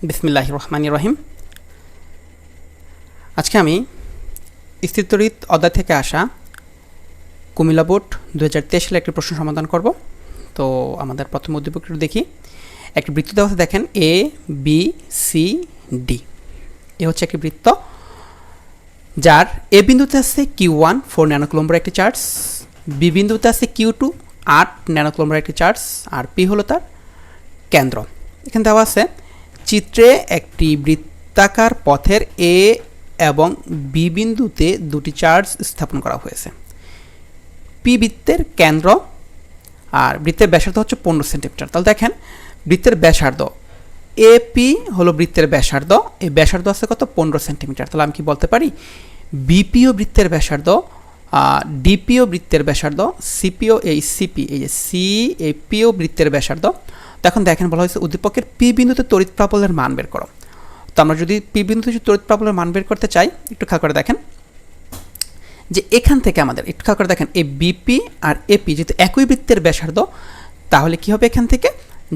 বিসমিল্লাহির রহমানির রহিম। আজকে আমি স্থিরতড়িৎ অধ্যায় থেকে আসা কুমিল্লা বোর্ড 2023 সালে একটি প্রশ্ন সমাধান করব। তো আমাদের প্রথম উদ্দীপকটি দেখি। একটি বৃত্ত দেওয়া আছে, দেখেন এ বি সি ডি। এ হচ্ছে একটি বৃত্ত যার এ বিন্দুতে আছে Q1 4 ন্যানোকুলম্বের একটি চার্জ, বি বিন্দুতে আছে Q2 8 ন্যানোকুলম্বের একটি চার্জ, আর পি হলো তার কেন্দ্র। এখানে দেওয়া আছে চিত্রে একটি বৃত্তাকার পথের এ এবং বি বিন্দুতে দুটি চার্জ স্থাপন করা হয়েছে। পি বৃত্তের কেন্দ্র আর বৃত্তের ব্যাসার্ধ হচ্ছে 15 সেন্টিমিটার। তাহলে দেখেন বৃত্তের ব্যাসার্ধ এপি হলো বৃত্তের ব্যাসার্ধ, এই ব্যাসার্ধ আছে কত 15 সেন্টিমিটার। তাহলে আমি কি বলতে পারি বিপিও বৃত্তের ব্যাসার্ধ, ডিপিও বৃত্তের ব্যাসার্ধ, সিপিও এই সিপি এই যে সি এই পিও বৃত্তের ব্যাসার্ধ। তো এখন দেখেন বলা হয়েছে উদ্দীপকের পি বিন্দুতে তড়িৎ প্রাবল্যের মান বের করো। তো আমরা যদি পি বিন্দুতে তড়িৎ প্রাবল্যের মান বের করতে চাই, একটু খেয়াল করে দেখেন যে এখান থেকে আমাদের একটু খেয়াল করে দেখেন এই বিপি আর এপি যেহেতু একই বৃত্তের ব্যাসার্ধ, তাহলে কি হবে এখান থেকে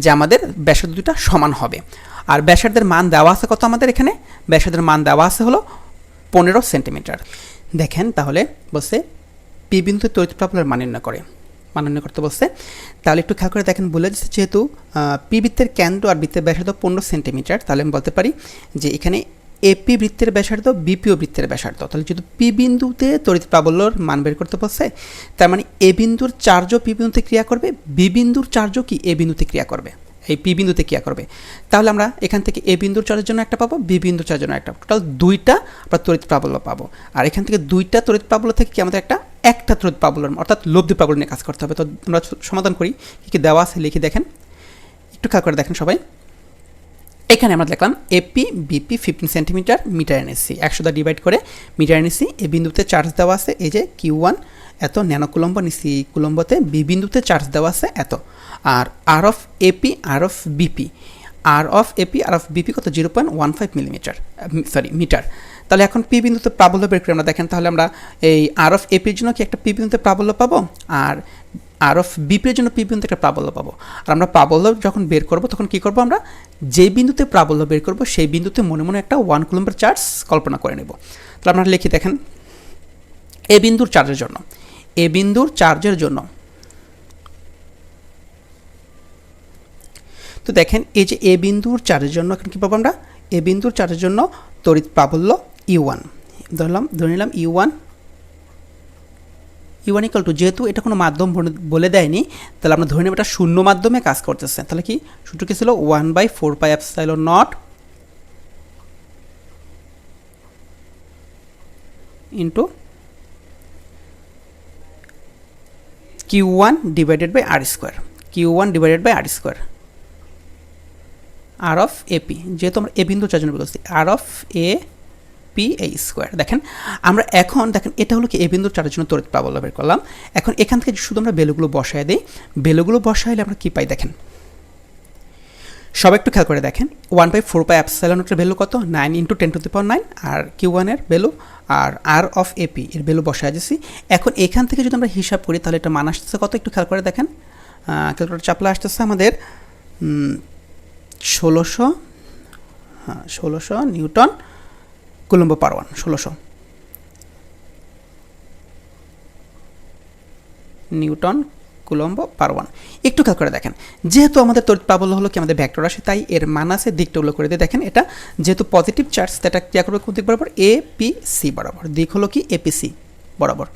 যে আমাদের ব্যাসার্ধ দুটো সমান হবে। আর ব্যাসার্ধের মান দেওয়া আছে কত, আমাদের এখানে ব্যাসার্ধের মান দেওয়া আছে হলো 15 সেন্টিমিটার। দেখেন তাহলে বলছে পি বিন্দুতে তড়িৎ প্রাবল্যের মান নির্ণয় করতে বলছে। তাহলে একটু খেয়াল করে দেখেন বলে দিচ্ছে যেহেতু পি বৃত্তের কেন্দ্র আর বৃত্তের ব্যাসার্ধ 15 সেন্টিমিটার, তাহলে আমি বলতে পারি যে এখানে এপি বৃত্তের ব্যাসার্ধ বিপিও বৃত্তের ব্যাসার্ধ। তাহলে যেহেতু পি বিন্দুতে তড়িৎ প্রাবল্যর মান বের করতে বলছে, তার মানে এ বিন্দুর চার্জও পি বিন্দুতে ক্রিয়া করবে, বি বিন্দুর চার্জও কি এ বিন্দুতে ক্রিয়া করবে, এই পি বিন্দুতে ক্রিয়া করবে। তাহলে আমরা এখান থেকে এ বিন্দুর চার্জের জন্য একটা পাবো, বি বিন্দুর চার্জের জন্য একটা, টোটাল দুইটা আমরা তড়িৎ প্রাবল্য পাবো। আর এখান থেকে দুইটা তড়িৎ প্রাবল্য থেকে কি আমাদের একটা তড়িৎ প্রাবল্য অর্থাৎ লব্ধি প্রাবল্য নিয়ে কাজ করতে হবে। তো আমরা সমাধান করি, কী দেওয়া আছে লিখে দেখেন, একটু খেয়াল করে দেখেন সবাই। এখানে আমরা দেখলাম AP BP 15 centimeter meter NAC 100 দ্বারা ডিভাইড করে মিটার এনএসি। এ বিন্দুতে চার্জ দেওয়া আছে এই যে Q1 এত ন্যানোকুলম্ব নিসি কুলম্বতে, বি বিন্দুতে চার্জ দেওয়া আছে এত। আর r of AP r of BP, r of AP r of BP কত 0.15 মিটার। তাহলে এখন পি বিন্দুতে প্রাবল্য বের করে আমরা দেখেন, তাহলে আমরা এই আর অফ এপির জন্য কি একটা পি বিন্দুতে প্রাবল্য পাবো, আর অফ বিপির জন্য পি বিন্দুতে একটা প্রাবল্য পাবো। আর আমরা প্রাবল্য যখন বের করব তখন কি করব, আমরা যে বিন্দুতে প্রাবল্য বের করব সেই বিন্দুতে মনে মনে একটা 1 কুলম্বের চার্জ কল্পনা করে নেব। তাহলে আমরা লিখি দেখেন এ বিন্দুর চার্জের জন্য, তো দেখেন এই যে এ বিন্দুর চার্জের জন্য এখন কী পাবো আমরা, এ বিন্দুর চার্জের জন্য তড়িৎ প্রাবল্য U1 ধরে নিলাম U1 ইকুয়াল টু, যেহেতু এটা কোনো মাধ্যম বলে দেয়নি তাহলে আমরা ধরে নেব এটা শূন্য মাধ্যমে কাজ করতেছে। তাহলে কি সূত্র কি ছিল 1/4πε0 into Q1 divided by r square, r of AP, যেহেতু আমরা এ বিন্দু চার জন্য বলছি আর অফ এ পি এই স্কোয়ার। দেখেন আমরা এখন দেখেন এটা হলো কি এ বিন্দুর চারের জন্য তড়িৎ প্রাবল্য বের করলাম। এখন এখান থেকে শুধু আমরা ভ্যালুগুলো বসায় দিই, ভ্যালুগুলো বসাইলে আমরা কী পাই দেখেন, সব একটু খেয়াল করে দেখেন 1/4πε0 ভ্যালু কত 9 × 10⁹, আর Q1 এর ভ্যালু আর আর অফ এপি এর ভ্যালু বসায় দিচ্ছি। এখন এখান থেকে যদি আমরা হিসাব করি তাহলে এটা মান আসতেছে কত, একটু খেয়াল করে দেখেন, ক্যালকুলেটর চাপলা আসতেছে আমাদের 1600 নিউটন কুলম্ব পার ওয়ান, 1600 নিউটন কুলম্ব পার ওয়ান। একটু খেয়াল করে দেখেন যেহেতু আমাদের তড়িৎ প্রাবল্য হলো কি আমাদের ভেক্টর রাশি, তাই এর মান আছে দিকটা উল্লেখ করে দিয়ে দেখেন এটা যেহেতু পজিটিভ চার্জ সেটা ক্রিয়া করবে কোন দিক বরাবর, এ পি সি বরাবর, দিক হলো কি এপিসি বরাবর,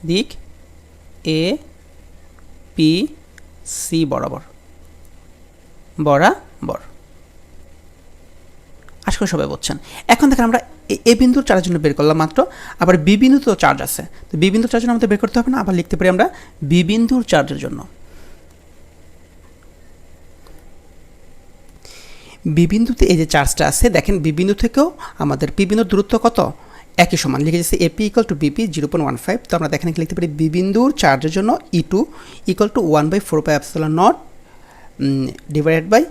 দিক এ পি সি বরাবর। আশা করি সবাই বুঝছেন। এখন দেখেন আমরা এ বিন্দুর চার্জের জন্য বের করলাম মাত্র, আবার বি বিন্দুতেও চার্জ আছে, তো বি বিন্দুর চার্জের জন্য আমাদের বের করতে হবে না, আবার লিখতে পারি আমরা বি বিন্দুর চার্জের জন্য, বি বিন্দুতে এই যে চার্জটা আছে দেখেন বি বিন্দু থেকেও আমাদের পি বিন্দুর দূরত্ব কত একই সমান, লিখে যাচ্ছে এপি ইকুয়াল টু বিপি 0.15। তো আমরা দেখেন লিখতে পারি বি বিন্দুর চার্জের জন্য E2 equal to 1/4πε0 divided by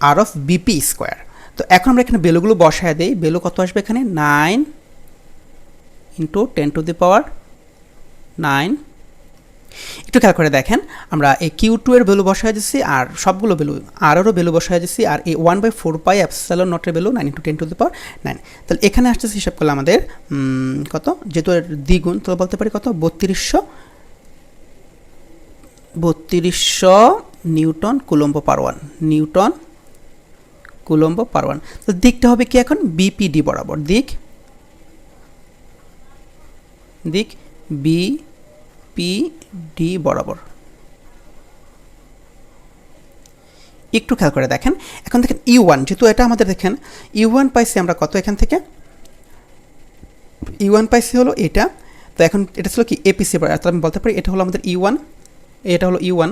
r of BP square. তো এখন আমরা এখানে ভ্যালুগুলো বসায় দিই, ভ্যালু কত আসবে এখানে 9 × 10⁹ একটু খেয়াল করে দেখেন আমরা এই Q2 এর ভ্যালু বসায় দিচ্ছি আর সবগুলো ভ্যালু আরও ভ্যালু বসায় দিচ্ছি আর এই 1/4 পাই এপসাইলন নটের ভ্যালু 9 × 10⁻৯। তাহলে এখানে আসতেছে হিসাব করলে আমাদের কত, যেহেতু এর দ্বিগুণ তাহলে বলতে পারি কত 3200 নিউটন কুলম্ব পার ওয়ান, নিউটন কুলম্ব পার ওয়ান। তো দিকটা হবে কি এখন বিপিডি বরাবর, দিক বিপিডি বরাবর। একটু খেয়াল করে দেখেন এখন দেখেন U1, যেহেতু এটা আমাদের দেখেন U1 পাইছি আমরা কত, এখান থেকে U1 পাইছি হলো এটা, তো এখন এটা ছিল কি এপিসি, তাহলে আমি বলতে পারি এটা হলো আমাদের U1, এটা হলো U1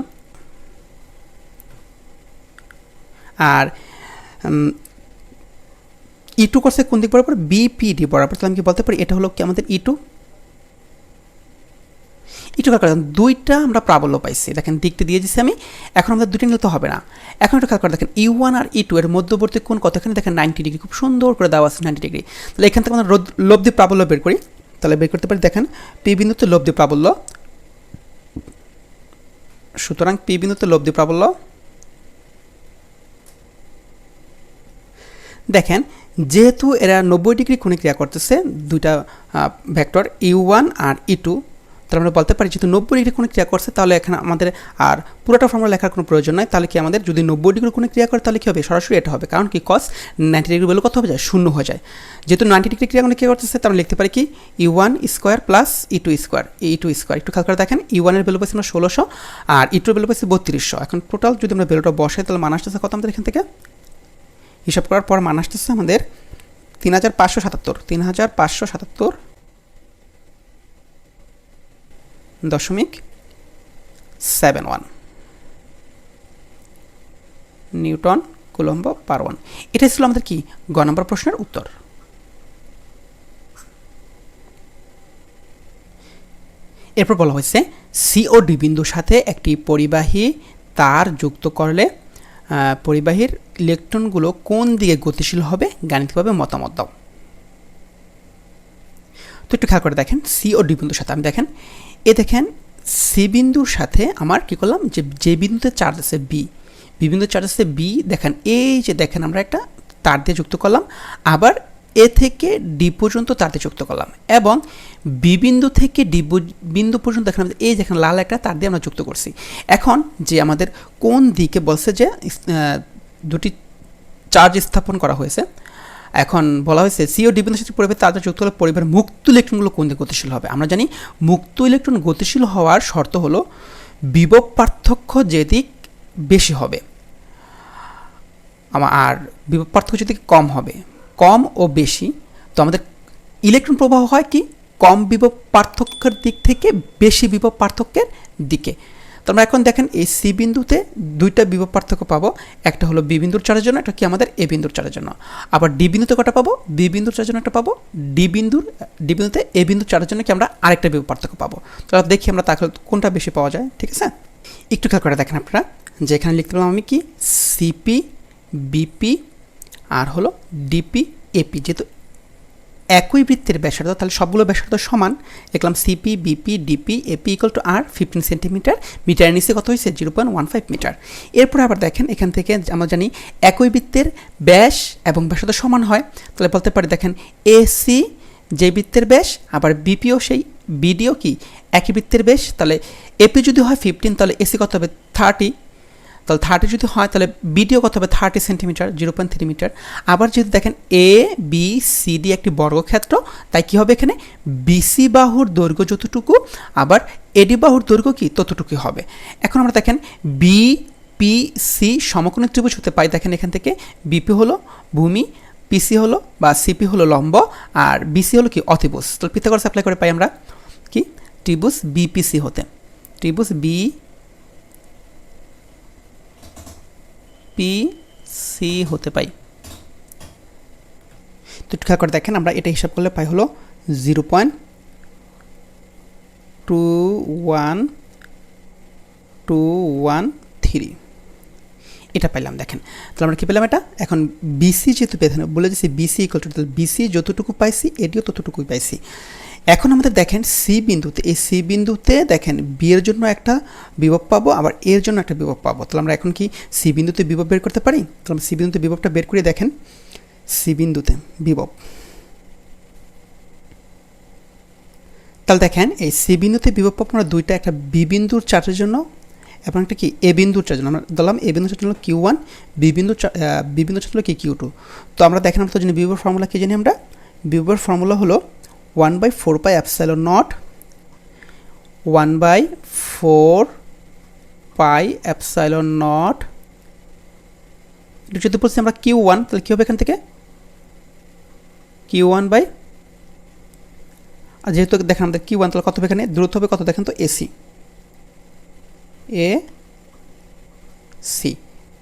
আর E2 করছে কোন দিক বরাবর, বিপিডি বরাবর, তাহলে আমি কি বলতে পারি এটা হলো কি আমাদের E2। একটু খেয়াল করে দুইটা আমরা প্রাবল্য পাইছি, দেখেন দিকটা দিয়ে দিচ্ছি আমি, এখন আমাদের দুইটা নিলে তো হবে না, এখন একটু খেয়াল করে দেখেন U1 আর E2 এর মধ্যবর্তী কোণ কত, এখানে দেখেন 90 ডিগ্রি, খুব সুন্দর করে দেওয়া আছে 90 ডিগ্রি। তাহলে এখান থেকে আমরা লব্ধি প্রাবল্য বের করি, তাহলে বের করতে পারি দেখেন পি বিন্দুতে লব্ধি প্রাবল্য, সুতরাং পি বিন্দুতে লব্ধি প্রাবল্য দেখেন যেহেতু এরা 90 ডিগ্রি কোণে ক্রিয়া করতেছে দুইটা ভেক্টর U1 আর E2, তাহলে আমরা বলতে পারি যেহেতু 90 ডিগ্রি কোণে ক্রিয়া করছে তাহলে এখানে আমাদের আর পুরোটা ফর্মুলা লেখার কোনো প্রয়োজন নাই। তাহলে কি আমাদের যদি 90 ডিগ্রি কোণে ক্রিয়া করে তাহলে কী হবে, সরাসরি এটা হবে, কারণ কি cos 90 ডিগ্রি ভ্যালু কত হয়ে যায়, 0 হয়ে যায়। যেহেতু 90 ডিগ্রি ক্রিয়া কোণে ক্রিয়া করতেছে তাহলে লিখতে পারি কি U1 square plus E2 square, E2 square. একটু খেয়াল করে দেখেন U1 এর ভ্যালু পাইছি আমরা 1600 আর E2 এর ভ্যালু পাইছি 3200। এখন টোটাল যদি আমরা ভ্যালুটা বসাই তাহলে মান আসতেছে কত আমাদের এখান থেকে, হিসাব করার পর মান আসতেছে আমাদের 3577.71 নিউটন কুলম্ব পার ওয়ান। এটাই ছিল আমাদের কি গ নম্বর প্রশ্নের উত্তর। এরপর বলা হয়েছে COD বিন্দুর সাথে একটি পরিবাহী তার যুক্ত করলে পরিবাহীর ইলেকট্রনগুলো কোন দিকে গতিশীল হবে গাণিতিকভাবে মতামত দাও। তো একটু খেয়াল করে দেখেন COD বিন্দুর সাথে আমি দেখেন দেখেন সি বিন্দুর সাথে আমার কি করলাম, যে বিন্দুতে চার্জ আছে বি বিন্দুতে চার্জ আছে বি, দেখেন এই যে দেখেন আমরা একটা তার দিয়ে যুক্ত করলাম, আবার এ থেকে ডি পর্যন্ত তার দিয়ে যুক্ত করলাম, এবং বি বিন্দু থেকে ডি বিন্দু পর্যন্ত দেখেন এই যেখানে লাল একটা তার দিয়ে আমরা যুক্ত করছি। এখন যে আমাদের কোন দিকে বলছে যে দুটি চার্জ স্থাপন করা হয়েছে, এখন বলা হয়েছে COD বিন্দুর সাথে পরিবাহী তার যুক্ত হলে পরিবাহের মুক্ত ইলেকট্রনগুলো কোন দিকে গতিশীল হবে। আমরা জানি মুক্ত ইলেকট্রন গতিশীল হওয়ার শর্ত হলো বিভব পার্থক্য যেদিক বেশি হবে আর বিভব পার্থক্য যেদিক কম হবে, কম ও বেশি, তো আমাদের ইলেকট্রন প্রবাহ হয় কি কম বিভব পার্থক্যের দিক থেকে বেশি বিভব পার্থক্যের দিকে। তো আমরা এখন দেখেন এই সি বিন্দুতে দুইটা বিভব পার্থক্য পাবো, একটা হলো বি বিন্দুর চার্জের জন্য, একটা কি আমাদের এ বিন্দুর চার্জের জন্য। আবার ডি বিন্দুতে কটা পাবো, বি বিন্দুর চার্জের জন্য একটা পাবো, ডি বিন্দুতে এ বিন্দুর চার্জের জন্য কি আমরা আরেকটা বিভব পার্থক্য পাবো। তো দেখি আমরা তাহলে কোনটা বেশি পাওয়া যায়, ঠিক আছে। একটু খেয়াল করে দেখেন আপনারা যে এখানে লিখতে পারলাম আমি কি সিপি বিপি আর হলো ডিপি এপি, যেহেতু একই বৃত্তের ব্যাসার্ধ তাহলে সবগুলো ব্যাসার্ধ সমান, লিখলাম CP BP DP AP equal to r 15 centimeter, মিটারের নিচে কত হয়েছে 0.15 মিটার। এরপর আবার দেখেন এখান থেকে আমরা জানি একই বৃত্তের ব্যাস এবং ব্যাসার্ধ সমান হয়, তাহলে বলতে পারি দেখেন এসি যে বৃত্তের ব্যাস, আবার বিপিও সেই বিডিও কি একই বৃত্তের ব্যাস, তাহলে এপি যদি হয় 15 তাহলে এসি কত হবে 30, তাহলে 30 যদি হয় তাহলে বিডিও কত হবে 30 সেন্টিমিটার 0.3 মিটার। আবার যদি দেখেন এ বি সি ডি একটি বর্গক্ষেত্র, তাই কি হবে এখানে বিসি বাহুর দৈর্ঘ্য যতটুকু আবার এডি বাহুর দৈর্ঘ্য কি ততটুকু হবে। এখন আমরা দেখেন বি পি সি সমকোণী ত্রিভুজ হতে পাই, দেখেন এখান থেকে বিপি হলো ভূমি, পিসি হলো বা সিপি হলো লম্ব আর বিসি হলো কি অতিভুজ। তাহলে পিথাগোরাস অ্যাপ্লাই করে পাই আমরা কি ত্রিভুজ বিপিসি হতে, ত্রিভুজ বি পিসি হতে পাই। তো একটু খেয়াল করে দেখেন আমরা এটা হিসাব করলে পাই হলো 0.21213 এটা পাইলাম। দেখেন তাহলে আমরা কী পেলাম এটা, এখন বিসি যেহেতু পেতে বলে দিচ্ছি বিসি ইকুয়াল টু, তাহলে বিসি যতটুকু পাইছি এটিও ততটুকুই পাইছি। এখন আমাদের দেখেন সি বিন্দুতে, এই সি বিন্দুতে দেখেন বি এর জন্য একটা বিভব পাবো, আবার এর জন্য একটা বিভব পাবো। তাহলে আমরা এখন কি সি বিন্দুতে বিভব বের করতে পারি? তাহলে আমরা সি বিন্দুতে বিভবটা বের করে দেখেন, সি বিন্দুতে বিভব। তাহলে দেখেন এই সি বিন্দুতে বিভব পাবো আমরা দুইটা, একটা বি বিন্দুর চার্জের জন্য এবং একটা কি এ বিন্দুর চার্জের জন্য। আমরা ধরলাম এ বিন্দুর চার্জ হলো Q1, বি বিন্দুর চার্জ হলো কি Q2। তো আমরা দেখেন আমরা তো জানি বিভবের ফর্মুলা কি জানি আমরা? বিভবের ফর্মুলা হলো 1/4 pi epsilon not, 1/4 pi epsilon not, যদি বলছি আমরা Q1, তাহলে কী হবে এখান থেকে? Q1 বাই, আর যেহেতু দেখেন আমাদের Q1, তাহলে কত হবে এখানে? দূরত্ব হবে কত দেখেন তো? AC,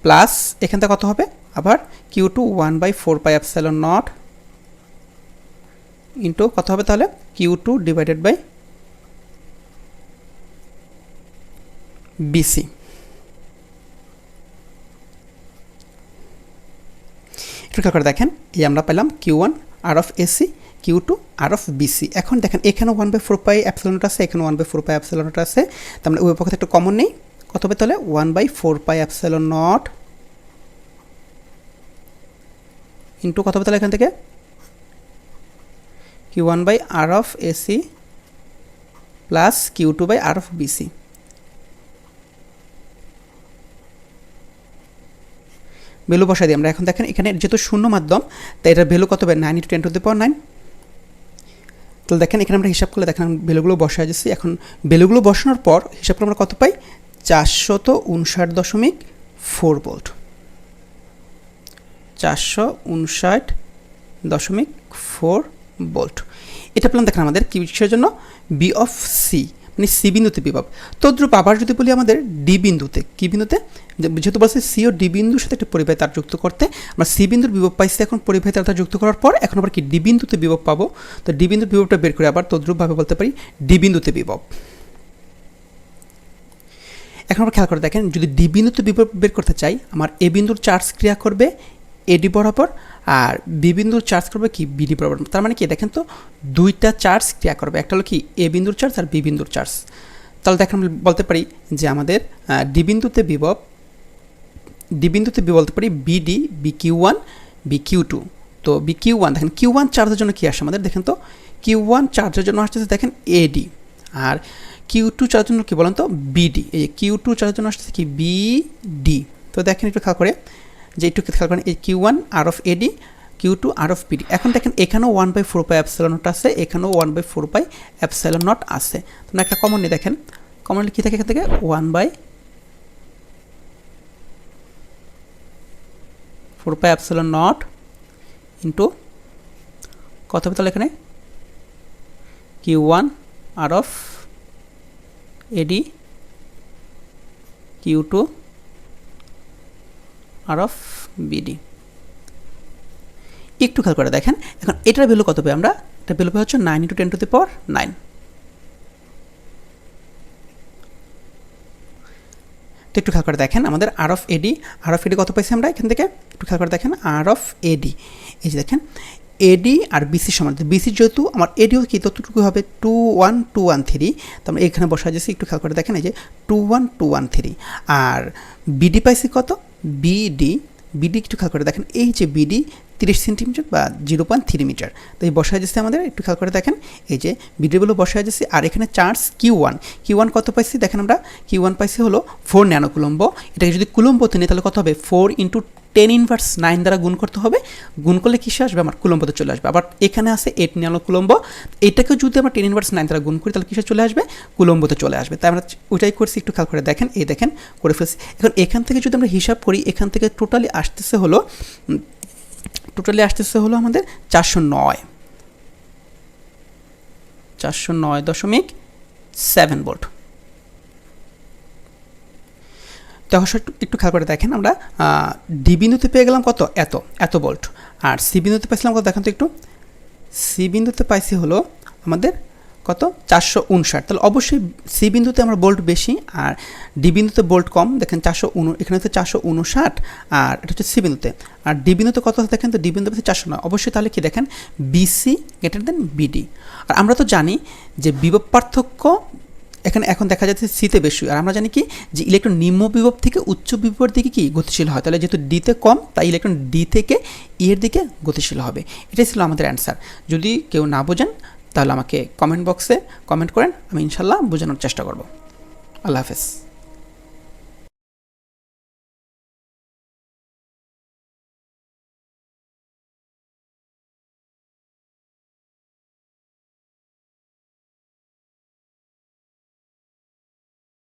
প্লাস এখান থেকে কত হবে আবার? Q2 1/4 pi epsilon not into কত হবে তাহলে? Q2 divided by BC। একটু খেয়াল করে দেখেন, এই আমরা পেলাম Q1 r of AC, Q2 r of BC। এখন দেখেন এখানে 1/4 পাই এপসাইলন নট আছে, এখানে 1/4 পাই এপসাইলন নট আছে, তার মানে উভয় পক্ষে একটা কমন নেই। কত হবে তাহলে? 1/4 পাই এপসাইলন নট ইন্টু কত হবে তাহলে এখান থেকে? Q1 by r of AC plus Q2 by r of BC। Value বসাই দিই আমরা। এখন দেখেন এখানে যেহেতু শূন্য মাধ্যম, তাই এটার ভ্যালু কত হবে? 9 × 10⁻৯। তাহলে দেখেন এখানে আমরা হিসাব করলে দেখেন ভ্যালুগুলো বসাই যাচ্ছি। এখন ভ্যালুগুলো বসানোর পর হিসাব করে আমরা কত পাই? 459.4 ভোল্ট, 459.4 ভোল্ট। এটা পেলাম দেখেন আমাদের কি বিষয়ের জন্য? বি অফ সি, মানে সি বিন্দুতে বিভব। তদ্রূপ আবার যদি বলি আমাদের ডি বিন্দুতে, কি বিন্দুতে? যেহেতু বলছে সি ও ডি বিন্দুর সাথে একটা পরিবাহী তার যুক্ত করতে, আমরা সি বিন্দুর বিভব পাইছি। এখন পরিবাহী তার যুক্ত করার পর এখন আবার কি ডি বিন্দুতে বিভব পাবো। তো ডি বিন্দুর বিভবটা বের করে আবার তদ্রূপভাবে বলতে পারি ডি বিন্দুতে বিভব। এখন আমরা খেয়াল করে দেখেন, যদি ডি বিন্দুতে বিভব বের করতে চাই, আমার এ বিন্দুর চার্জ ক্রিয়া করবে এডি বরাবর, আর বি বিন্দুর চার্জ করবে কি বিডি বরাবর। তার মানে কি দেখেন তো, দুইটা চার্জ ক্রিয়া করবে, একটা হলো কি এ বিন্দুর চার্জ আর বি বিন্দুর চার্জ। তাহলে দেখেন আমরা বলতে পারি যে আমাদের ডি বিন্দুতে বিভব বলতে পারি বিডি, BQ1 BQ2। তো BQ1 দেখেন Q1 চার্জের জন্য কি আসে আমাদের? দেখেন তো Q1 চার্জের জন্য আসতেছে দেখেন এডি, আর Q2 চার্জের জন্য কি বলেন তো? বিডি। এই Q2 চার্জের জন্য আসতেছে কি বিডি। তো দেখেন একটু খেয়াল করে, যে একটু খেয়াল করেন এই Q1 r of AD, Q2 r of BD. এখন দেখেন এখানেও 1/4 পাই এপসাইলন নট আছে, এখানেও 1/4 পাই এপসাইলন নট আছে। তোমরা একটা কমন নিয়ে দেখেন, কমন কি থাকে এখান থেকে? 1/4 পাই এপসাইলন নট ইন্টু কত হবে তাহলে এখানে? Q1 r of AD, Q2 r of BD. একটু খেয়াল করে দেখেন, এখন এটার ভ্যালু কত হবে? আমরা এটা ভ্যালু হচ্ছে 9 × 10⁹9। তো একটু খেয়াল করে দেখেন আমাদের আর অফ এডি কত পাইছি আমরা এখান থেকে? একটু খেয়াল করে দেখেন আর অফ এডি, এই যে দেখেন এডি আর বিসি সমান। বিসি যেহেতু আমার এডিও কি ততটুকু হবে 21213, তো আমরা এখানে বসা যাচ্ছি। একটু খেয়াল করে দেখেন এই যে 21213। আর বিডি পাইছি কত? বিডি একটু খেয়াল করে দেখেন, এই যে বিডি 30 সেন্টিমিটার বা 0.3 মিটার। তো এই বসায় যাচ্ছে আমাদের, একটু খেয়াল করে দেখেন এই যে বিডিগুলো বসায় যাচ্ছে। আর এখানে চার্জ Q1 কত পাইছি? দেখেন আমরা Q1 পাইছি হলো 4 ন্যানো কুলম্ব। এটাকে যদি কুলম্বতে নিই তাহলে কত হবে? 4 × 10⁻9 দ্বারা গুণ করতে হবে। গুণ করলে কিসে আসবে? আমার কুলম্বতে চলে আসবে। আবার এখানে আছে 8 ন্যানো কুলম্ব, এটাকে যদি আমরা 10⁻9 দ্বারা গুণ করি তাহলে কিসে চলে আসবে? কুলম্বতে চলে আসবে। তাই আমরা ওইটাই করছি। একটু খেয়াল করে দেখেন, এই দেখেন করে ফেলছি। এখন এখান থেকে যদি আমরা হিসাব করি, এখান থেকে টোটালি আসতেছে হলো আমাদের 409.7 ভোল্ট। তো একটু খেয়াল করে দেখেন, আমরা ডি বিন্দুতে পেয়ে গেলাম কত? এত ভোল্ট। আর সি বিন্দুতে পাইছিলাম কত? দেখেন তো একটু, সি বিন্দুতে পাইছি হলো আমাদের কত 459, তাহলে অবশ্যই সি বিন্দুতে আমরা বোল্ট বেশি আর ডি বিন্দুতে বোল্ট কম। দেখেন 459, এখানে হচ্ছে 459 আর এটা হচ্ছে সি বিন্দুতে, আর ডি বিন্দুতে কত আছে দেখেন, তো ডি বিন্দুতে 409। অবশ্যই তাহলে কি দেখেন বিসি গ্রেটার দেন বিডি। আর আমরা তো জানি যে বিভব পার্থক্য এখানে এখন দেখা যাচ্ছে সিতে বেশি, আর আমরা জানি কি যে ইলেকট্রন নিম্ন বিভব থেকে উচ্চ বিভবের দিকে কি গতিশীল হয়, তাহলে যেহেতু ডিতে কম তাই ইলেকট্রন ডি থেকে ই এর দিকে গতিশীল হবে। এটাই ছিল আমাদের অ্যান্সার। যদি কেউ না বোঝেন তাহলে আমাকে কমেন্ট বক্সে কমেন্ট করেন, আমি ইনশাল্লাহ বোঝানোর চেষ্টা করব। আল্লাহ হাফেজ।